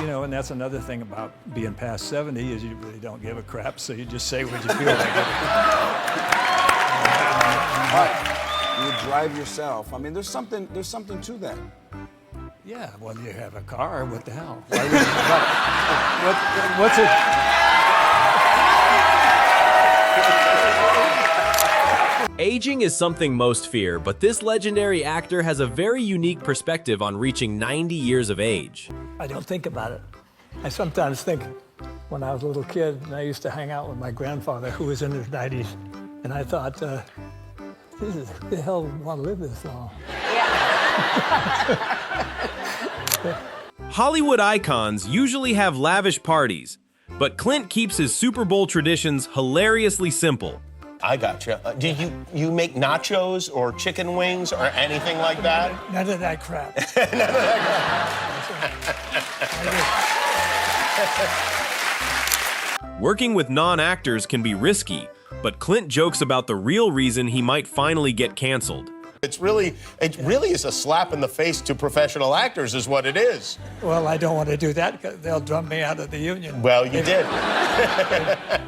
you know, and that's another thing about being past 70 is you really don't give a crap, so you just say what you feel like. But you drive yourself. I mean, there's something to that. Yeah, well, you have a car. What the hell? Why would you, what's it? Aging is something most fear, but this legendary actor has a very unique perspective on reaching 90 years of age. I don't think about it. I sometimes think when I was a little kid and I used to hang out with my grandfather who was in his 90s, and I thought, who the hell would want to live this long? Hollywood icons usually have lavish parties, but Clint keeps his Super Bowl traditions hilariously simple. I gotcha. Do you make nachos or chicken wings or anything like that? None of that crap. None of that. Working with non-actors can be risky, but Clint jokes about the real reason he might finally get canceled. It really is a slap in the face to professional actors is what it is. Well, I don't want to do that because they'll drum me out of the union. Well, you did.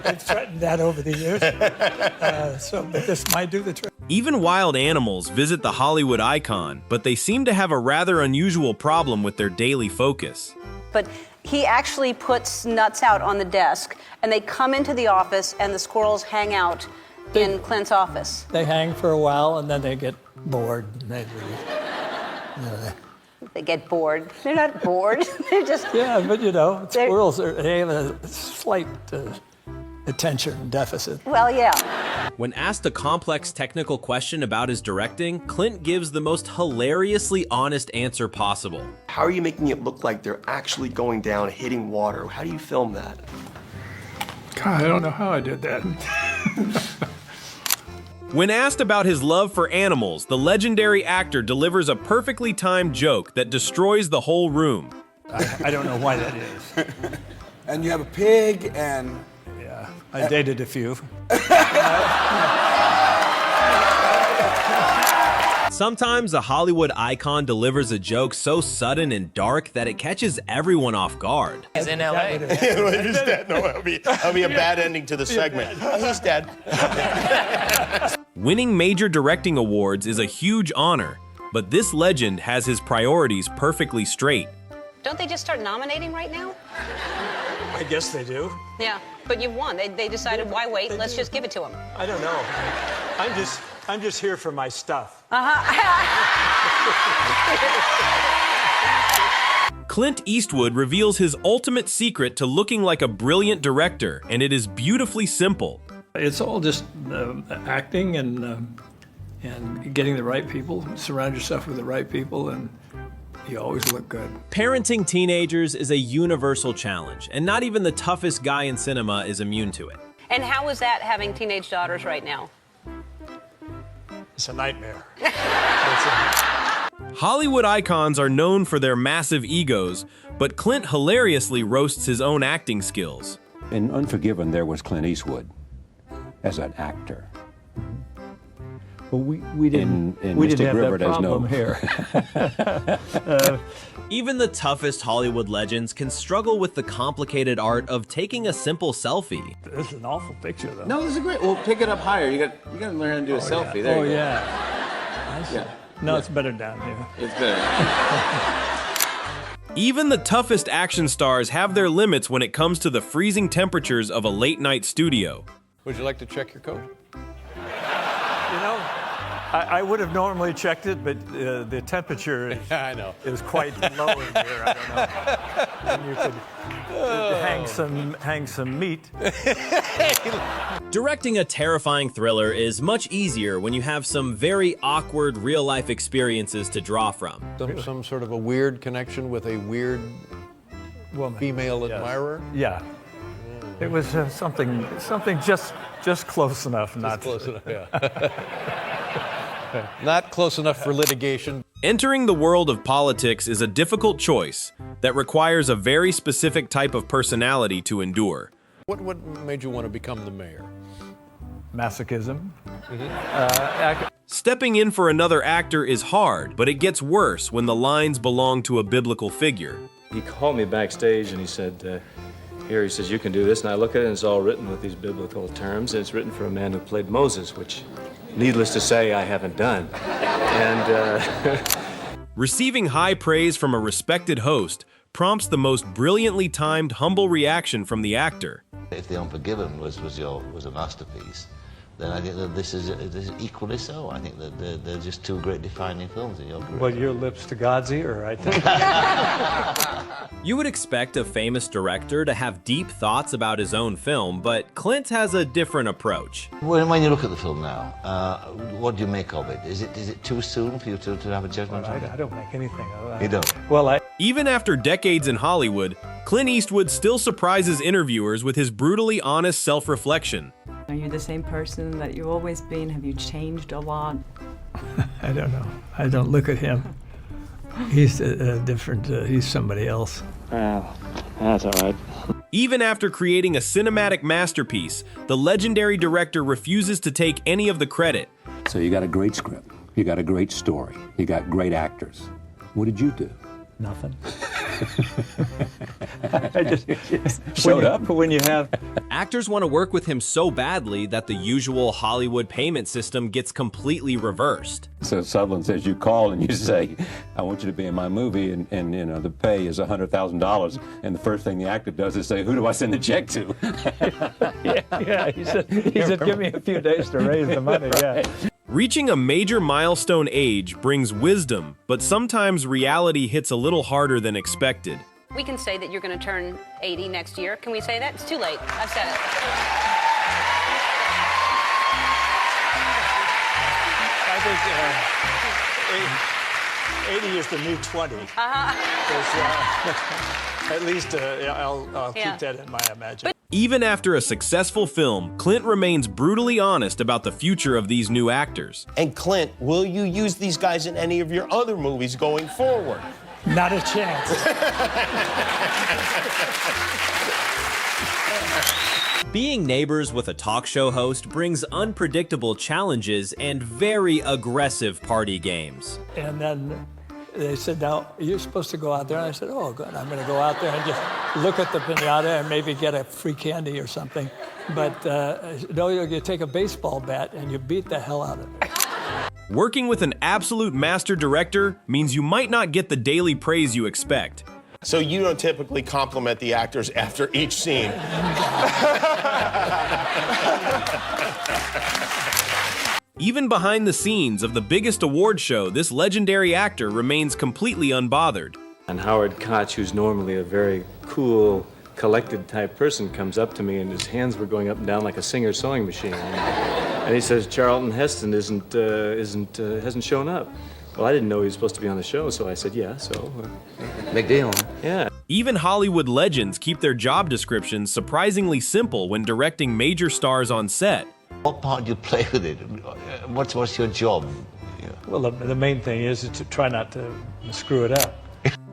They've threatened that over the years. But this might do the trick. Even wild animals visit the Hollywood icon, but they seem to have a rather unusual problem with their daily focus. But he actually puts nuts out on the desk, and they come into the office, and the squirrels hang out in Clint's office. They hang for a while, and then they get bored. And they leave. You know, They get bored. They're not bored. They're just... yeah, but you know, squirrels they have a slight attention deficit. Well, yeah. When asked a complex technical question about his directing, Clint gives the most hilariously honest answer possible. How are you making it look like they're actually going down, hitting water? How do you film that? God, I don't know how I did that. When asked about his love for animals, the legendary actor delivers a perfectly timed joke that destroys the whole room. I don't know why that is. And you have a pig and... Yeah, I dated a few. Sometimes a Hollywood icon delivers a joke so sudden and dark that it catches everyone off guard. He's in L.A. He's dead. No, that'll be a bad ending to the segment. Oh, he's dead. Winning major directing awards is a huge honor, but this legend has his priorities perfectly straight. Don't they just start nominating right now? I guess they do. Yeah, but you've won. They decided, why wait? Let's just give it to them. I don't know. I'm just here for my stuff. Clint Eastwood reveals his ultimate secret to looking like a brilliant director, and it is beautifully simple. It's all just acting and getting the right people. Surround yourself with the right people, and you always look good. Parenting teenagers is a universal challenge, and not even the toughest guy in cinema is immune to it. And how is that, having teenage daughters right now? It's a nightmare. Hollywood icons are known for their massive egos, but Clint hilariously roasts his own acting skills. In Unforgiven, there was Clint Eastwood as an actor. Well, we didn't have River, that problem here. Even the toughest Hollywood legends can struggle with the complicated art of taking a simple selfie. This is an awful picture, though. No, this is great. Well, pick it up higher. You got to learn how to do a selfie. Yeah. There you go. Yeah. I see. Yeah. No, it's better down here. It's better. Even the toughest action stars have their limits when it comes to the freezing temperatures of a late-night studio. Would you like to check your coat? You know, I would have normally checked it, but the temperature is, I know. is quite low in here. I don't know. And you could hang some meat. Directing a terrifying thriller is much easier when you have some very awkward real-life experiences to draw from. Some sort of a weird connection with a weird Woman. female Yes. admirer? Yeah. It was something just close enough not Close enough, yeah. Not close enough for litigation. Entering the world of politics is a difficult choice that requires a very specific type of personality to endure. What made you want to become the mayor? masochism. Stepping in for another actor is hard, but it gets worse when the lines belong to a biblical figure. He called me backstage and he said, here, he says, you can do this. And I look at it and it's all written with these biblical terms. And it's written for a man who played Moses, which, needless to say, I haven't done. And Receiving high praise from a respected host prompts the most brilliantly timed, humble reaction from the actor. If The Unforgiven was a masterpiece, then I think that this is equally so. I think that they're just two great defining films in your career. Well, your lips to God's ear, I think. You would expect a famous director to have deep thoughts about his own film, but Clint has a different approach. When you look at the film now, what do you make of it? Is it too soon for you to have a judgment on it? I don't make anything of that. You don't? Well, Even after decades in Hollywood, Clint Eastwood still surprises interviewers with his brutally honest self-reflection. Are you the same person that you've always been? Have you changed a lot? I don't know. I don't look at him. He's different. He's somebody else. well, that's all right. Even after creating a cinematic masterpiece, the legendary director refuses to take any of the credit. So you got a great script, you got a great story, you got great actors. What did you do? nothing. I just Showed up. When you have Actors want to work with him so badly that the usual Hollywood payment system gets completely reversed. So Sutherland says you call and you say, I want you to be in my movie, and you know, the pay is $100,000, and the first thing the actor does is say, who do I send the check to? yeah, he said, give me a few days to raise the money, yeah. Reaching a major milestone age brings wisdom, but sometimes reality hits a little harder than expected. We can say that you're going to turn 80 next year. Can we say that? It's too late. I've said it. I think 80 is the new 20. At least I'll keep that in my imagination. Even after a successful film, Clint remains brutally honest about the future of these new actors. And Clint, will you use these guys in any of your other movies going forward? Not a chance. Being neighbors with a talk show host brings unpredictable challenges and very aggressive party games. And then they said, now, you're supposed to go out there. And I said, oh, good. I'm going to go out there and just look at the piñata and maybe get a free candy or something. But no, you take a baseball bat and you beat the hell out of it. Working with an absolute master director means you might not get the daily praise you expect. So you don't typically compliment the actors after each scene. Even behind the scenes of the biggest award show, this legendary actor remains completely unbothered. And Howard Koch, who's normally a very cool, collected type person, comes up to me and his hands were going up and down like a Singer sewing machine. And he says, Charlton Heston hasn't shown up. Well, I didn't know he was supposed to be on the show, so I said, yeah, so. Big deal. Yeah. Even Hollywood legends keep their job descriptions surprisingly simple when directing major stars on set. What part do you play with it? What's your job? Well, the main thing is to try not to screw it up.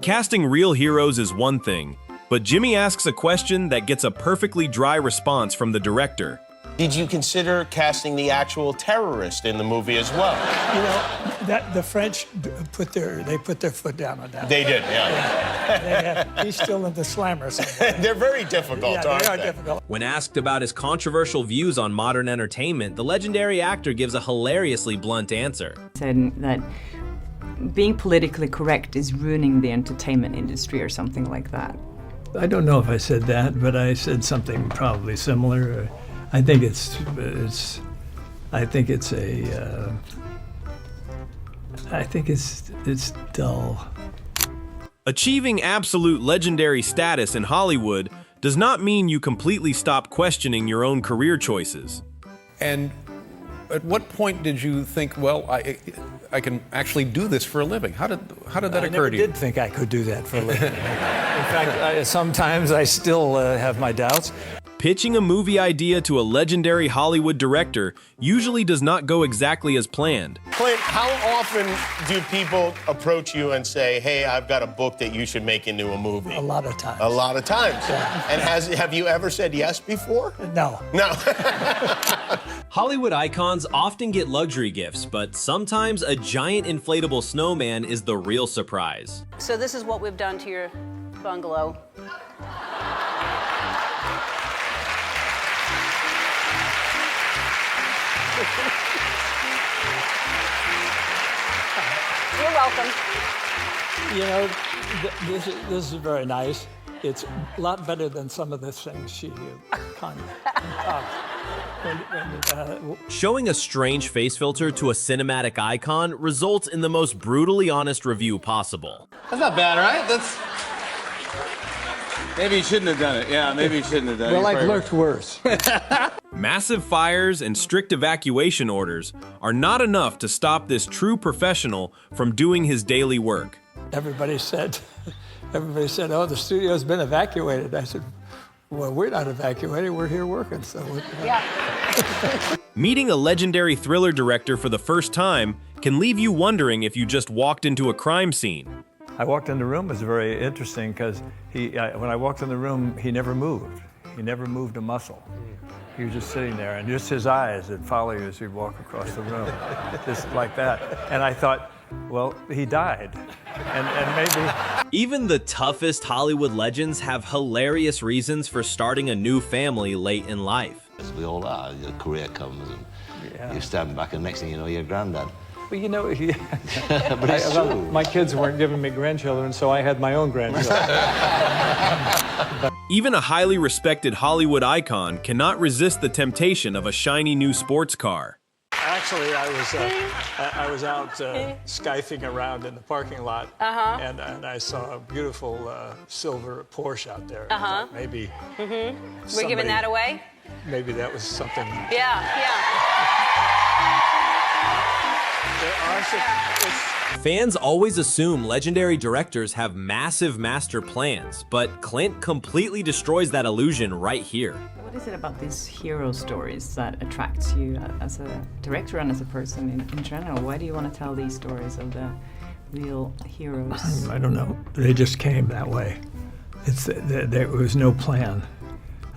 Casting real heroes is one thing, but Jimmy asks a question that gets a perfectly dry response from the director. Did you consider casting the actual terrorist in the movie as well? You know, that the French put their foot down on that. They did, yeah. He's still in the slammer somewhere. They're very difficult, aren't they are they? difficult. When asked about his controversial views on modern entertainment, the legendary actor gives a hilariously blunt answer. Said that being politically correct is ruining the entertainment industry or something like that. I don't know if I said that, but I said something probably similar. I think it's dull. Achieving absolute legendary status in Hollywood does not mean you completely stop questioning your own career choices. And at what point did you think, well, I can actually do this for a living? How did that occur to you? I did think I could do that for a living. In fact, sometimes I still have my doubts. Pitching a movie idea to a legendary Hollywood director usually does not go exactly as planned. Clint, how often do people approach you and say, hey, I've got a book that you should make into a movie? A lot of times. A lot of times. Yeah. And have you ever said yes before? No. No. Hollywood icons often get luxury gifts, but sometimes a giant inflatable snowman is the real surprise. So this is what we've done to your bungalow. You're welcome. You know, this is very nice. It's a lot better than some of the things she kind of. Showing a strange face filter to a cinematic icon results in the most brutally honest review possible. That's not bad, right? That's. Maybe you shouldn't have done it. Yeah, maybe you shouldn't have done it. Well, I've looked worse. Massive fires and strict evacuation orders are not enough to stop this true professional from doing his daily work. Everybody said, oh, the studio's been evacuated. I said, well, we're not evacuated. We're here working. So yeah. Meeting a legendary thriller director for the first time can leave you wondering if you just walked into a crime scene. I walked in the room. It was very interesting because when I walked in the room, he never moved. He never moved a muscle. He was just sitting there, and just his eyes would follow you as you walk across the room, just like that. And I thought, well, he died, and maybe. Even the toughest Hollywood legends have hilarious reasons for starting a new family late in life. As we all are, your career comes and you stand back, and next thing you know, you're granddad. Well, you know, But it's true. my kids weren't giving me grandchildren, so I had my own grandchildren. Even a highly respected Hollywood icon cannot resist the temptation of a shiny new sports car. actually, I was out skyfing around in the parking lot, and I saw a beautiful silver Porsche out there. Maybe. We're giving that away? Maybe that was something. Fans always assume legendary directors have massive master plans, but Clint completely destroys that illusion right here. What is it about these hero stories that attracts you as a director and as a person in general? Why do you want to tell these stories of the real heroes? I don't know. They just came that way. There was no plan.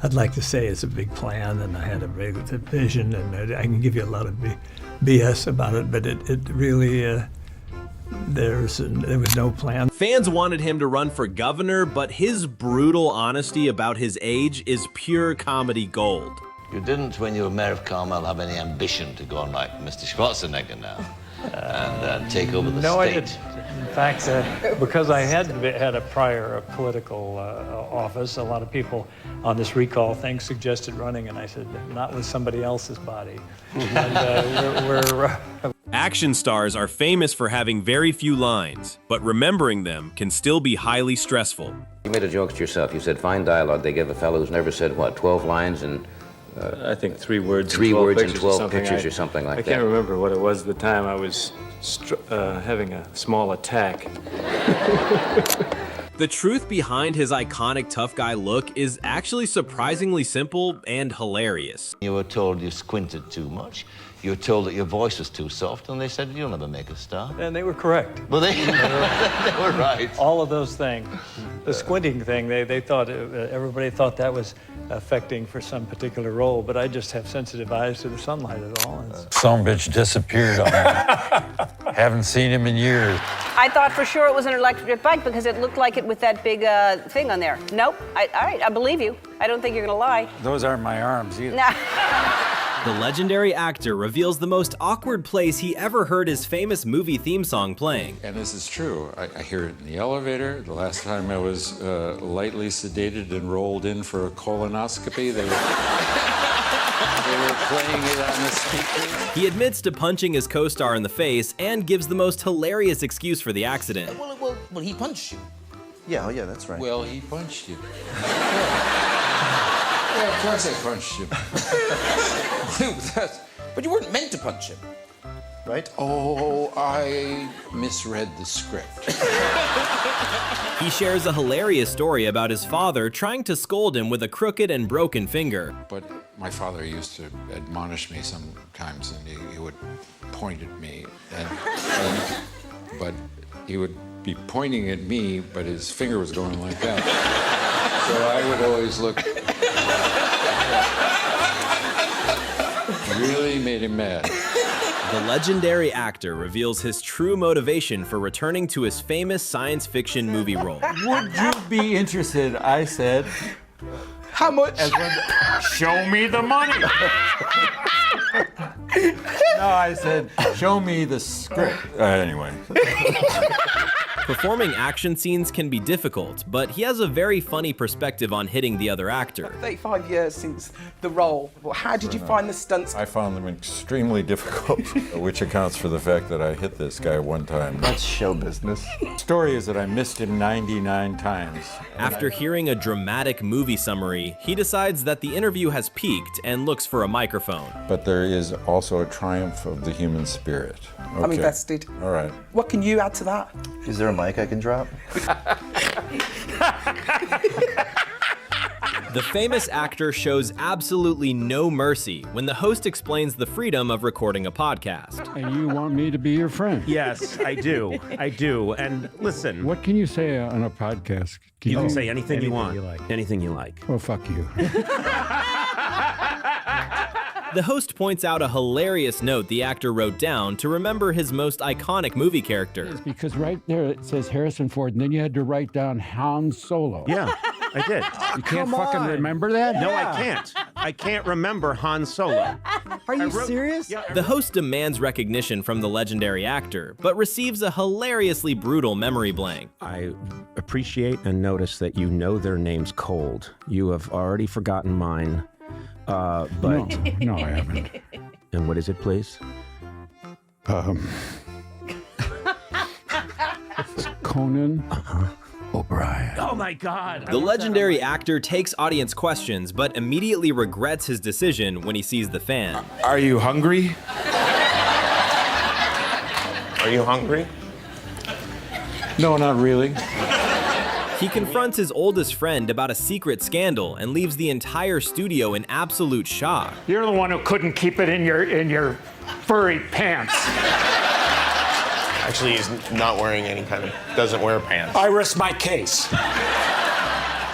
I'd like to say it's a big plan, and I had a big vision, and I can give you a lot of BS about it, but it really, there was no plan. Fans wanted him to run for governor, but his brutal honesty about his age is pure comedy gold. You didn't, when you were mayor of Carmel, have any ambition to go on like Mr. Schwarzenegger now and take over the state? No, I didn't. In fact, because I had a prior political office, a lot of people on this recall thing suggested running, and I said, not with somebody else's body. And, Action stars are famous for having very few lines, but remembering them can still be highly stressful. You made a joke to yourself. You said fine dialogue. They give a fellow who's never said, what, 12 lines and... I think 3 words. 3 words and 12 12 pictures or something like that. I can't remember what it was at the time. I was having a small attack. The truth behind his iconic tough guy look is actually surprisingly simple and hilarious. You were told you squinted too much. You were told that your voice was too soft, and they said, you'll never make a star. and they were correct. Well, they were right. All of those things. The squinting thing, they thought, everybody thought that was affecting for some particular role, but I just have sensitive eyes to the sunlight at all. Some bitch disappeared on me. Haven't seen him in years. I thought for sure it was an electric bike because it looked like it with that big thing on there. Nope. All right, I believe you. I don't think you're gonna lie. Those aren't my arms either. The legendary actor reveals the most awkward place he ever heard his famous movie theme song playing. And this is true. I hear it in the elevator. The last time I was lightly sedated and rolled in for a colonoscopy, they were playing it on the speakers. He admits to punching his co-star in the face and gives the most hilarious excuse for the accident. Well, he punched you. Yeah, that's right. Well, he punched you. Yeah, of course I punched him. But you weren't meant to punch him, right? Oh, I misread the script. He shares a hilarious story about his father trying to scold him with a crooked and broken finger. But my father used to admonish me sometimes, and he would point at me, but he would be pointing at me, but his finger was going like that. So I would always look. Really made him mad. The legendary actor reveals his true motivation for returning to his famous science fiction movie role. Would you be interested, I said. How much? Show me the money. No, I said, show me the script. Anyway. Performing action scenes can be difficult, but he has a very funny perspective on hitting the other actor. 35 years since the role. Well, how did you find the stunts? I found them extremely difficult, which accounts for the fact that I hit this guy one time. That's show business. The story is that I missed him 99 times. After hearing a dramatic movie summary, he decides that the interview has peaked and looks for a microphone. But there is also a triumph of the human spirit. Okay. I'm invested. All right. What can you add to that? Is there a mic I can drop? The famous actor shows absolutely no mercy when the host explains the freedom of recording a podcast. And you want me to be your friend? Yes, I do. I do. And listen. What can you say on a podcast? You can say anything you want. Anything you like. Well, fuck you. The host points out a hilarious note the actor wrote down to remember his most iconic movie character. Because right there it says Harrison Ford, and then you had to write down Han Solo. Yeah, I did. You can't fucking remember that? No, I can't. I can't remember Han Solo. Are you serious? Yeah, The host demands recognition from the legendary actor, but receives a hilariously brutal memory blank. I appreciate and notice that you know their names cold. You have already forgotten mine. But no, I haven't. And what is it, please? Conan O'Brien. Oh my God! The legendary actor takes audience questions, but immediately regrets his decision when he sees the fan. Are you hungry? Are you hungry? No, not really. He confronts his oldest friend about a secret scandal and leaves the entire studio in absolute shock. You're the one who couldn't keep it in your furry pants. Actually, he's not wearing any kind of, doesn't wear pants. I rest my case.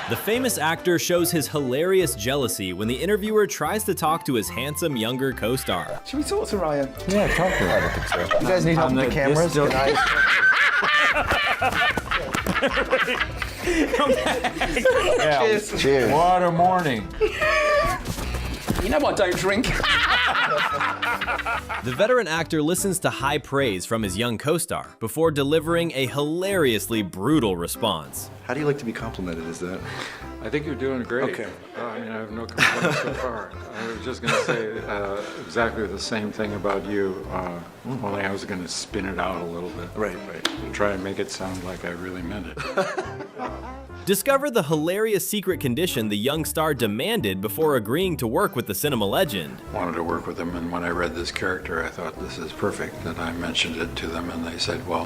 The famous actor shows his hilarious jealousy when the interviewer tries to talk to his handsome younger co-star. Should we talk to Ryan? Yeah, talk to her. You guys need help with the cameras? Can I... Yeah. Cheers. What a morning. You know I don't drink. The veteran actor listens to high praise from his young co-star before delivering a hilariously brutal response. How do you like to be complimented? Is that? I think you're doing great. Okay. I mean, I have no complaints so far. I was just going to say exactly the same thing about you, only I was going to spin it out a little bit. Right. And try and make it sound like I really meant it. Discover the hilarious secret condition the young star demanded before agreeing to work with the cinema legend. Wanted to work with him, and when I read this character, I thought this is perfect. And I mentioned it to them, and they said, well,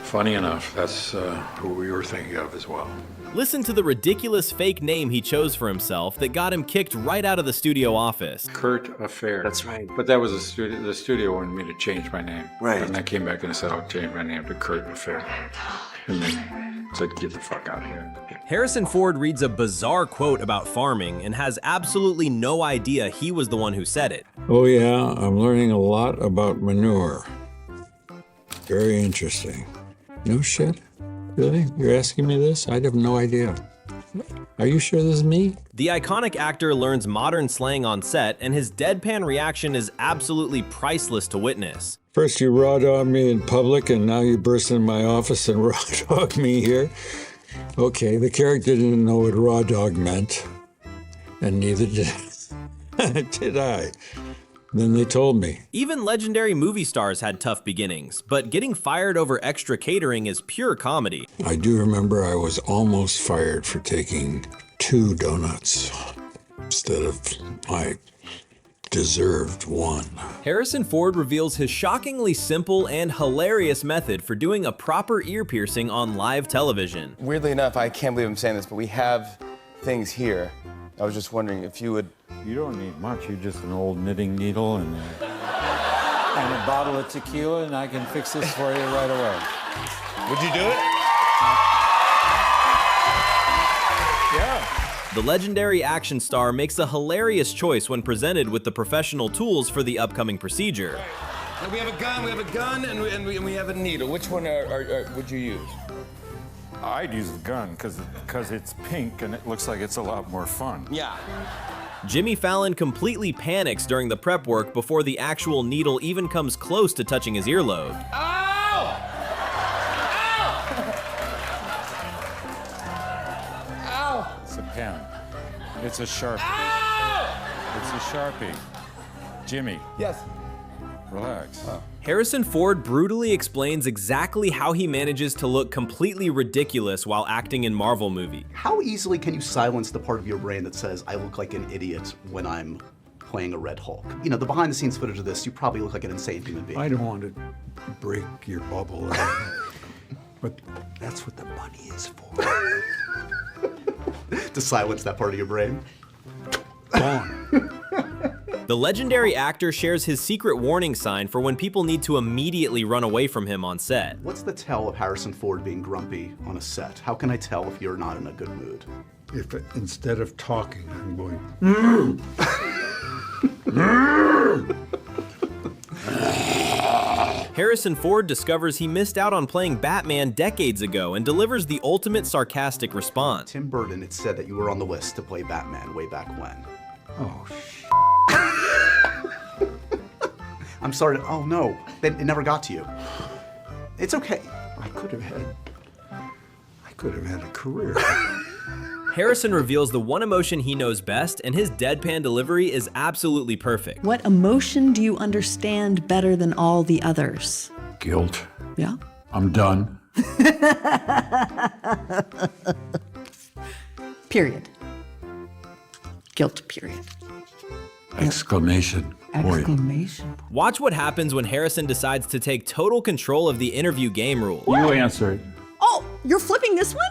funny enough, that's who we were thinking of as well. Listen to the ridiculous fake name he chose for himself that got him kicked right out of the studio office. Kurt Affair. That's right. But that was the studio wanted me to change my name. Right. And I came back and said, I'll change my name to Kurt Affair. And then said, get the fuck out of here. Harrison Ford reads a bizarre quote about farming and has absolutely no idea he was the one who said it. Oh yeah, I'm learning a lot about manure. Very interesting. No shit? Really? You're asking me this? I'd have no idea. Are you sure this is me? The iconic actor learns modern slang on set, and his deadpan reaction is absolutely priceless to witness. First you raw dog me in public, and now you burst in my office and raw dog me here. Okay, the character didn't know what raw dog meant, and neither did I. Then they told me. Even legendary movie stars had tough beginnings, but getting fired over extra catering is pure comedy. I do remember I was almost fired for taking 2 donuts instead of my deserved 1. Harrison Ford reveals his shockingly simple and hilarious method for doing a proper ear piercing on live television. Weirdly enough, I can't believe I'm saying this, but we have things here. I was just wondering if you would... You don't need much. You're just an old knitting needle and a bottle of tequila, and I can fix this for you right away. Would you do it? Yeah. The legendary action star makes a hilarious choice when presented with the professional tools for the upcoming procedure. We have a gun, and we have a needle. Which one would you use? I'd use the gun because it's pink and it looks like it's a lot more fun. Yeah. Jimmy Fallon completely panics during the prep work before the actual needle even comes close to touching his earlobe. Ow! Ow! Ow! It's a pen. It's a Sharpie. Ow! It's a Sharpie. Jimmy. Yes. Relax. Harrison Ford brutally explains exactly how he manages to look completely ridiculous while acting in Marvel movies. How easily can you silence the part of your brain that says, I look like an idiot when I'm playing a Red Hulk? You know, the behind the scenes footage of this, you probably look like an insane human being. I don't want to break your bubble, but that's what the money is for. To silence that part of your brain? Gone. The legendary actor shares his secret warning sign for when people need to immediately run away from him on set. What's the tell of Harrison Ford being grumpy on a set? How can I tell if you're not in a good mood? If instead of talking, I'm going. Harrison Ford discovers he missed out on playing Batman decades ago and delivers the ultimate sarcastic response. Tim Burton had said that you were on the list to play Batman way back when. Oh, I'm sorry. Oh no, it never got to you. It's okay. I could have had a career. Harrison reveals the one emotion he knows best, and his deadpan delivery is absolutely perfect. What emotion do you understand better than all the others? Guilt. Yeah? I'm done. Period. Guilt, period. Exclamation point. Exclamation. Watch what happens when Harrison decides to take total control of the interview game rule. You answer it. Oh, you're flipping this one?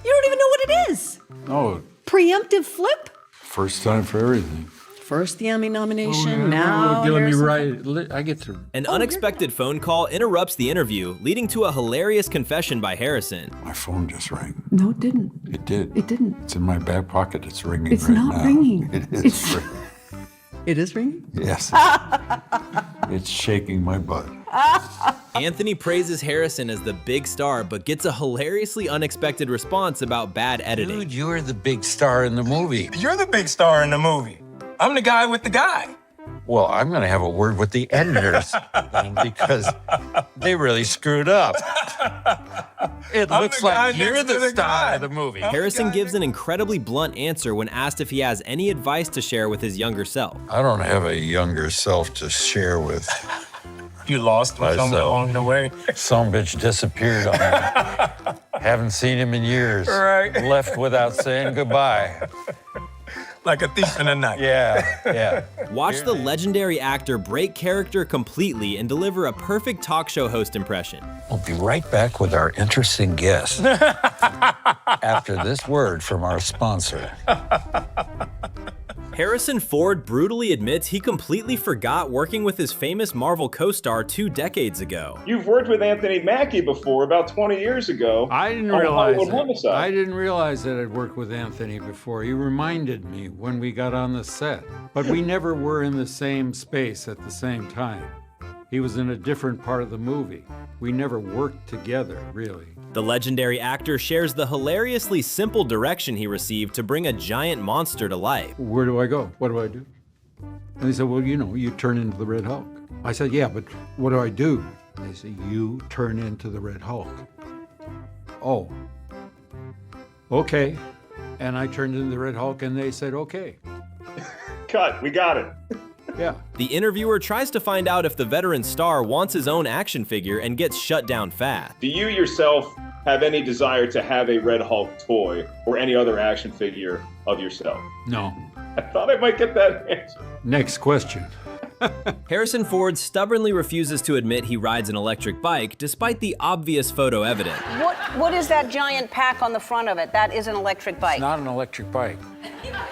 You don't even know what it is. Oh, Preemptive flip? first time for everything. First the Emmy nomination, now Let me Harrison write. I get to. An unexpected phone call interrupts the interview, leading to a hilarious confession by Harrison. My phone just rang. No, it didn't. It did. It didn't. It's in my back pocket. It's ringing It's right not now. ringing. It is. It's- ringing. It is ringing? Yes. It's shaking my butt. Anthony praises Harrison as the big star, but gets a hilariously unexpected response about bad editing. Dude, you're the big star in the movie. You're the big star in the movie. I'm the guy with the guy. Well, I'm going to have a word with the editors because they really screwed up. It I'm looks the guy like you're next to the the star guy. of the movie. Harrison gives an incredibly blunt answer when asked if he has any advice to share with his younger self. I don't have a younger self to share with. You lost him somewhere along the way. Some bitch disappeared on me. Haven't seen him in years. Right. Left without saying goodbye. Like a thief in the night. Yeah. Watch the legendary actor break character completely and deliver a perfect talk show host impression. We'll be right back with our interesting guest after this word from our sponsor. Harrison Ford brutally admits he completely forgot working with his famous Marvel co-star 2 decades ago. You've worked with Anthony Mackie before, about 20 years ago. I didn't on realize Hollywood Homicide. I didn't realize that I'd worked with Anthony before. He reminded me when we got on the set, but we never were in the same space at the same time. He was in a different part of the movie. We never worked together, really. The legendary actor shares the hilariously simple direction he received to bring a giant monster to life. Where do I go? What do I do? And they said, well, you turn into the Red Hulk. I said, yeah, but what do I do? They said, you turn into the Red Hulk. Oh, okay. And I turned into the Red Hulk, and they said, okay. Cut, we got it. Yeah. The interviewer tries to find out if the veteran star wants his own action figure and gets shut down fast. Do you yourself have any desire to have a Red Hulk toy or any other action figure of yourself? No. I thought I might get that answer. Next question. Harrison Ford stubbornly refuses to admit he rides an electric bike, despite the obvious photo evidence. What is that giant pack on the front of it? That is an electric bike. It's not an electric bike.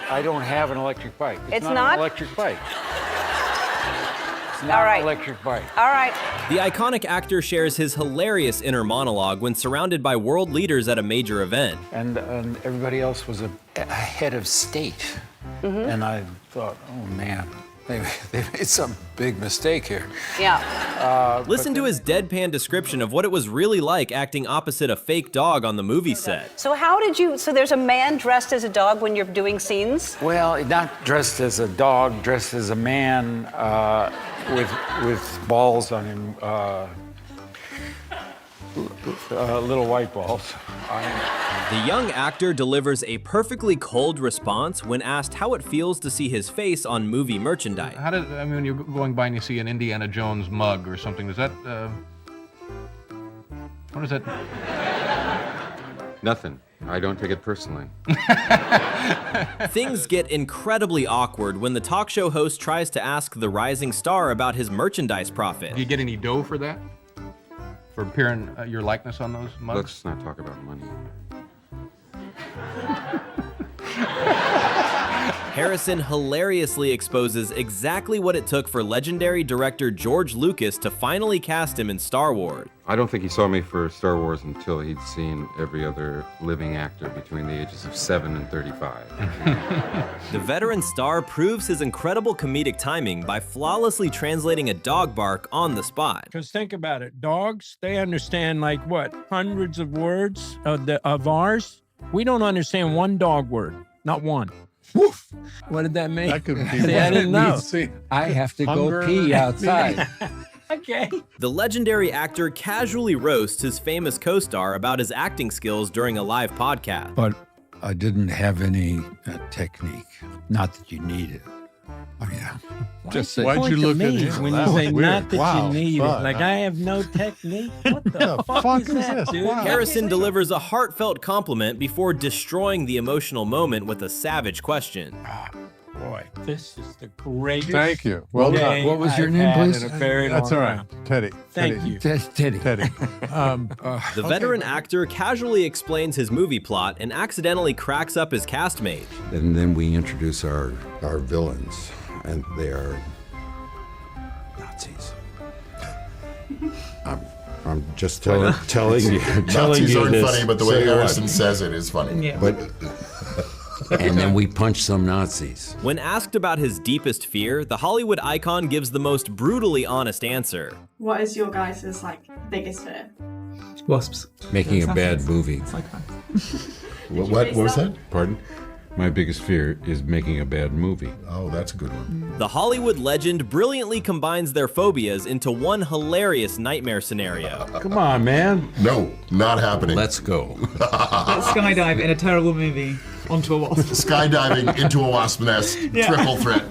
I don't have an electric bike. It's not not? an electric bike. It's All not right. an electric bike. All right. The iconic actor shares his hilarious inner monologue when surrounded by world leaders at a major event. And everybody else was a head of state. Mm-hmm. And I thought, oh man, They made some big mistake here. Yeah. Listen to his deadpan description of what it was really like acting opposite a fake dog on the movie set. So how did you, so there's a man dressed as a dog when you're doing scenes? Well, not dressed as a dog, dressed as a man with balls on him, little white balls. The young actor delivers a perfectly cold response when asked how it feels to see his face on movie merchandise. How did, I mean, when you're going by and you see an Indiana Jones mug or something, does that, what is that? Nothing. I don't take it personally. Things get incredibly awkward when the talk show host tries to ask the rising star about his merchandise profit. Do you get any dough for that? For appearing your likeness on those mugs? Let's not talk about money. Harrison hilariously exposes exactly what it took for legendary director George Lucas to finally cast him in Star Wars. I don't think he saw me for Star Wars until he'd seen every other living actor between the ages of 7 and 35. The veteran star proves his incredible comedic timing by flawlessly translating a dog bark on the spot. Because think about it, dogs, they understand like what, hundreds of words of ours? We don't understand one dog word, not one. Woof. What did that mean? That could be. See, I didn't know. I have to go pee outside. Okay. The legendary actor casually roasts his famous co-star about his acting skills during a live podcast. But I didn't have any technique. Not that you need it. I mean, just say. Why'd you look at me when you say not that Wow, you need fun. it? Like I have no technique? What the fuck is that, dude? Harrison delivers a heartfelt compliment before destroying the emotional moment with a savage question. Boy, this is the greatest. Thank you. Well day done. What was your I've name, had please? in a very That's long all right. time. Teddy. Thank Teddy. you. Teddy. Teddy. The veteran actor casually explains his movie plot and accidentally cracks up his castmate. And then we introduce our villains, and they are Nazis. I'm just telling you. Nazis aren't funny, but the way So Harrison what? says it is funny. Yeah. But and then we punch some Nazis. When asked about his deepest fear, the Hollywood icon gives the most brutally honest answer. What is your guys' like biggest fear? Wasps. Making a bad movie. What was that? Pardon? My biggest fear is making a bad movie. Oh, that's a good one. The Hollywood legend brilliantly combines their phobias into one hilarious nightmare scenario. Come on, man. No, not happening. Let's go. Skydive in a terrible movie onto a wasp. Skydiving into a wasp nest, triple threat.